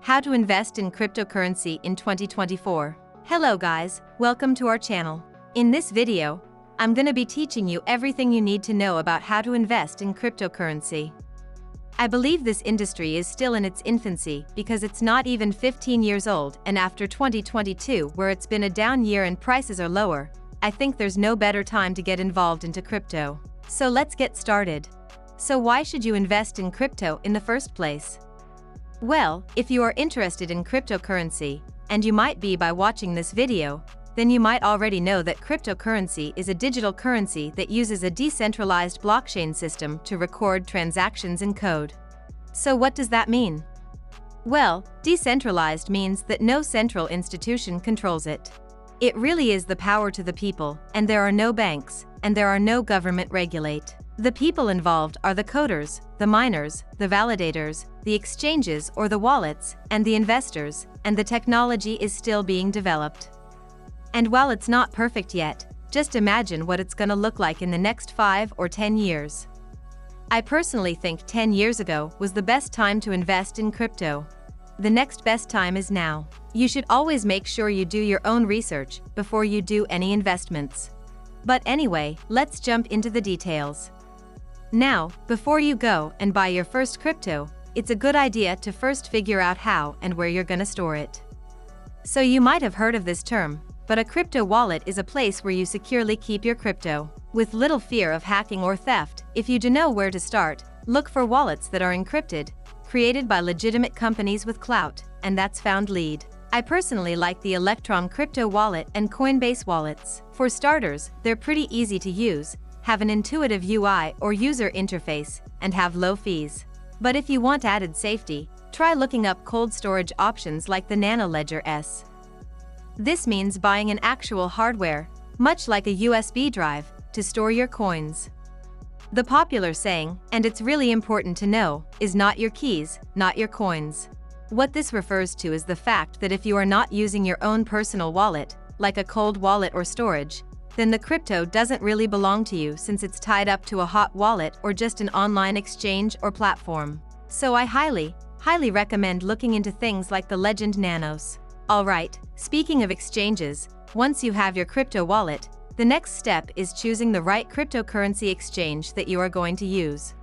How to invest in cryptocurrency in 2024. Hello guys, welcome to our channel. In this video, I'm gonna be teaching you everything you need to know about how to invest in cryptocurrency. I believe this industry is still in its infancy because it's not even 15 years old, and after 2022, where it's been a down year and prices are lower, I think there's no better time to get involved into crypto. So let's get started. So why should you invest in crypto in the first place? Well, if you are interested in cryptocurrency, and you might be by watching this video, then you might already know that cryptocurrency is a digital currency that uses a decentralized blockchain system to record transactions in code. So what does that mean? Well, decentralized means that no central institution controls it. It really is the power to the people, and there are no banks, and there are no government regulate. The people involved are the coders, the miners, the validators, the exchanges or the wallets, and the investors, and the technology is still being developed. And while it's not perfect yet, just imagine what it's gonna look like in the next 5 or 10 years. I personally think 10 years ago was the best time to invest in crypto. The next best time is now. You should always make sure you do your own research before you do any investments. But anyway, let's jump into the details. Now, before you go and buy your first crypto, it's a good idea to first figure out how and where you're gonna store it. So you might have heard of this term, but a crypto wallet is a place where you securely keep your crypto, with little fear of hacking or theft. If you don't know where to start, look for wallets that are encrypted, created by legitimate companies with clout, and that's found lead. I personally like the Electron crypto wallet and Coinbase wallets. For starters, they're pretty easy to use, have an intuitive UI or user interface, and have low fees. But if you want added safety, try looking up cold storage options like the Nano Ledger S. This means buying an actual hardware, much like a USB drive, to store your coins. The popular saying, and it's really important to know, is not your keys, not your coins. What this refers to is the fact that if you are not using your own personal wallet, like a cold wallet or storage, then the crypto doesn't really belong to you since it's tied up to a hot wallet or just an online exchange or platform. So I highly recommend looking into things like the Legend Nanos. Alright, speaking of exchanges, once you have your crypto wallet, the next step is choosing the right cryptocurrency exchange that you are going to use.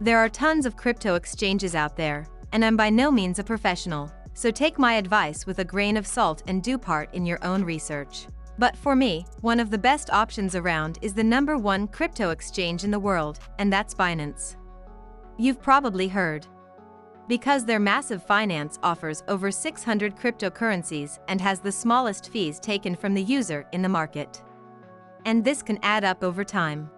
There are tons of crypto exchanges out there, and I'm by no means a professional, so take my advice with a grain of salt and do part in your own research. But for me, one of the best options around is the #1 crypto exchange in the world, and that's Binance. You've probably heard. Because their massive finance offers over 600 cryptocurrencies and has the smallest fees taken from the user in the market. And this can add up over time.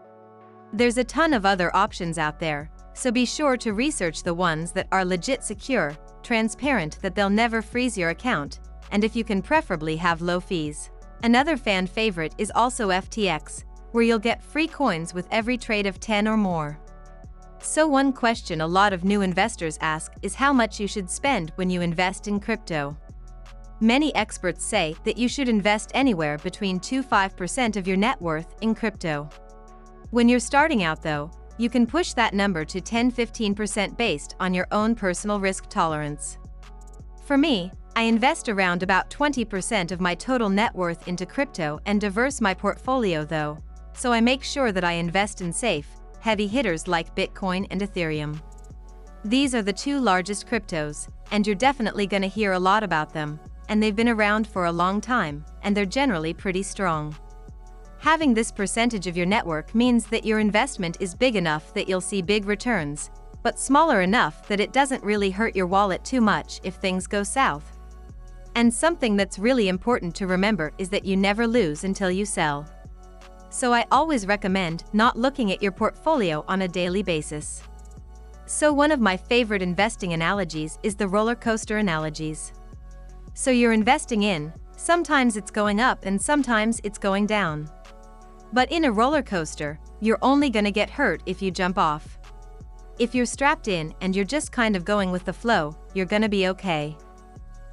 There's a ton of other options out there, so be sure to research the ones that are legit secure, transparent, that they'll never freeze your account, and if you can preferably have low fees. Another fan favorite is also FTX, where you'll get free coins with every trade of 10 or more. So one question a lot of new investors ask is how much you should spend when you invest in crypto. Many experts say that you should invest anywhere between 2 to 5% of your net worth in crypto. When you're starting out though, you can push that number to 10–15% based on your own personal risk tolerance. For me, I invest around about 20% of my total net worth into crypto and diverse my portfolio though, so I make sure that I invest in safe, heavy hitters like Bitcoin and Ethereum. These are the two largest cryptos, and you're definitely gonna hear a lot about them, and they've been around for a long time, and they're generally pretty strong. Having this percentage of your network means that your investment is big enough that you'll see big returns, but smaller enough that it doesn't really hurt your wallet too much if things go south. And something that's really important to remember is that you never lose until you sell. So I always recommend not looking at your portfolio on a daily basis. So one of my favorite investing analogies is the roller coaster analogies. So you're investing in, sometimes it's going up and sometimes it's going down. But in a roller coaster, you're only gonna get hurt if you jump off. If you're strapped in and you're just kind of going with the flow, you're gonna be okay.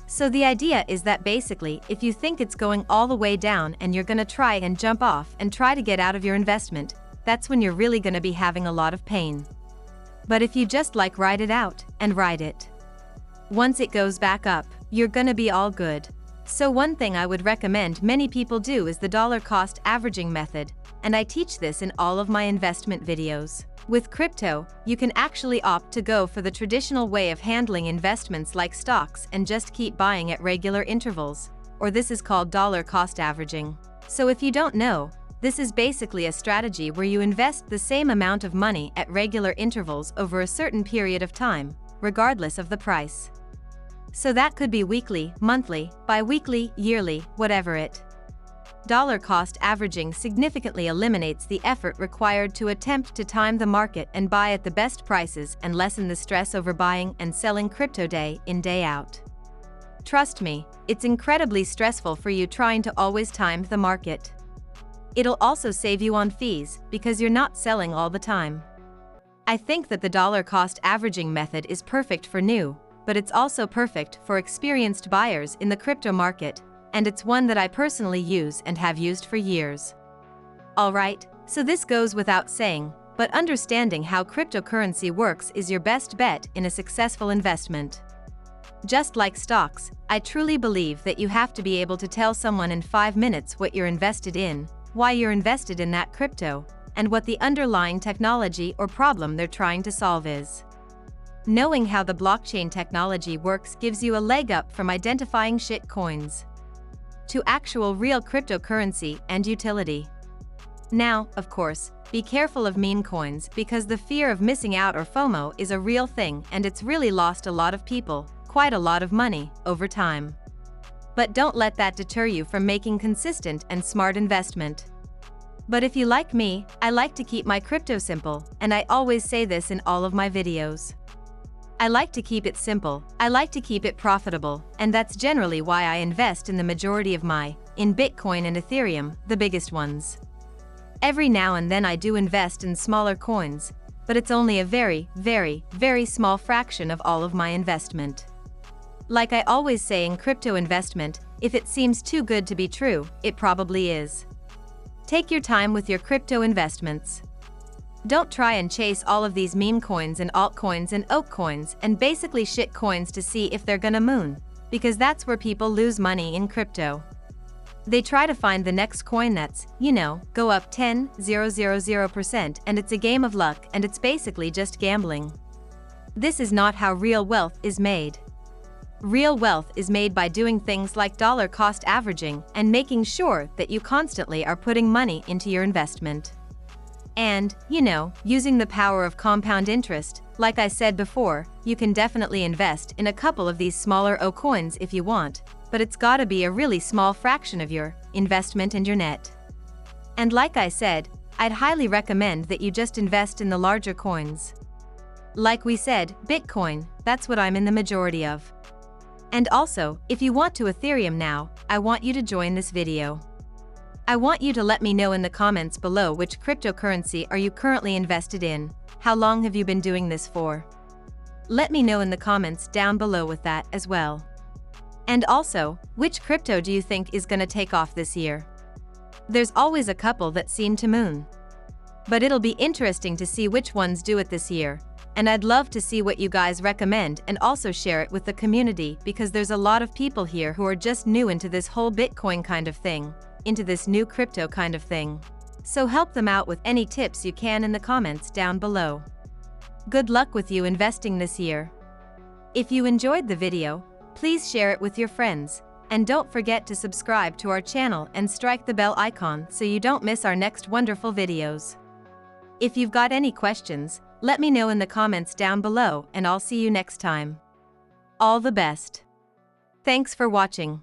So the idea is that basically, if you think it's going all the way down and you're gonna try and jump off and try to get out of your investment, that's when you're really gonna be having a lot of pain. But if you just ride it out and ride it, Once it goes back up, you're gonna be all good. So one thing I would recommend many people do is the dollar cost averaging method, and I teach this in all of my investment videos. With crypto, you can actually opt to go for the traditional way of handling investments like stocks and just keep buying at regular intervals, or this is called dollar cost averaging. So if you don't know, this is basically a strategy where you invest the same amount of money at regular intervals over a certain period of time, regardless of the price. So that could be weekly, monthly, bi-weekly, yearly, whatever it. Dollar cost averaging significantly eliminates the effort required to attempt to time the market and buy at the best prices and lessen the stress over buying and selling crypto day in, day out. Trust me, it's incredibly stressful for you trying to always time the market. It'll also save you on fees because you're not selling all the time. I think that the dollar cost averaging method is perfect for new, but it's also perfect for experienced buyers in the crypto market, and it's one that I personally use and have used for years. Alright, so this goes without saying, but understanding how cryptocurrency works is your best bet in a successful investment. Just like stocks, I truly believe that you have to be able to tell someone in 5 minutes what you're invested in, why you're invested in that crypto, and what the underlying technology or problem they're trying to solve is. Knowing how the blockchain technology works gives you a leg up from identifying shit coins to actual real cryptocurrency and utility. Now, of course, be careful of meme coins because the fear of missing out or FOMO is a real thing and it's really lost a lot of people, quite a lot of money, over time. But don't let that deter you from making consistent and smart investment. But if you like me, I like to keep my crypto simple, and I always say this in all of my videos. I like to keep it simple, I like to keep it profitable, and that's generally why I invest in the majority of in Bitcoin and Ethereum, the biggest ones. Every now and then I do invest in smaller coins, but it's only a very, very, very small fraction of all of my investment. Like I always say in crypto investment, if it seems too good to be true, it probably is. Take your time with your crypto investments. Don't try and chase all of these meme coins and altcoins and oak coins and basically shit coins to see if they're gonna moon, because that's where people lose money in crypto. They try to find the next coin that's, go up 10,000% and it's a game of luck and it's basically just gambling. This is not how real wealth is made. Real wealth is made by doing things like dollar cost averaging and making sure that you constantly are putting money into your investment. And, using the power of compound interest, like I said before, you can definitely invest in a couple of these smaller O coins if you want, but it's gotta be a really small fraction of your investment and your net. And like I said, I'd highly recommend that you just invest in the larger coins. Like we said, Bitcoin, that's what I'm in the majority of. And also, if you want to Ethereum now, I want you to join this video. I want you to let me know in the comments below which cryptocurrency are you currently invested in, how long have you been doing this for? Let me know in the comments down below with that as well. And also, which crypto do you think is gonna take off this year? There's always a couple that seem to moon. But it'll be interesting to see which ones do it this year, and I'd love to see what you guys recommend and also share it with the community because there's a lot of people here who are just new into this whole Bitcoin kind of thing, into this new crypto kind of thing. So help them out with any tips you can in the comments down below. Good luck with you investing this year. If you enjoyed the video, please share it with your friends, and don't forget to subscribe to our channel and strike the bell icon so you don't miss our next wonderful videos. If you've got any questions, let me know in the comments down below and I'll see you next time. All the best. Thanks for watching.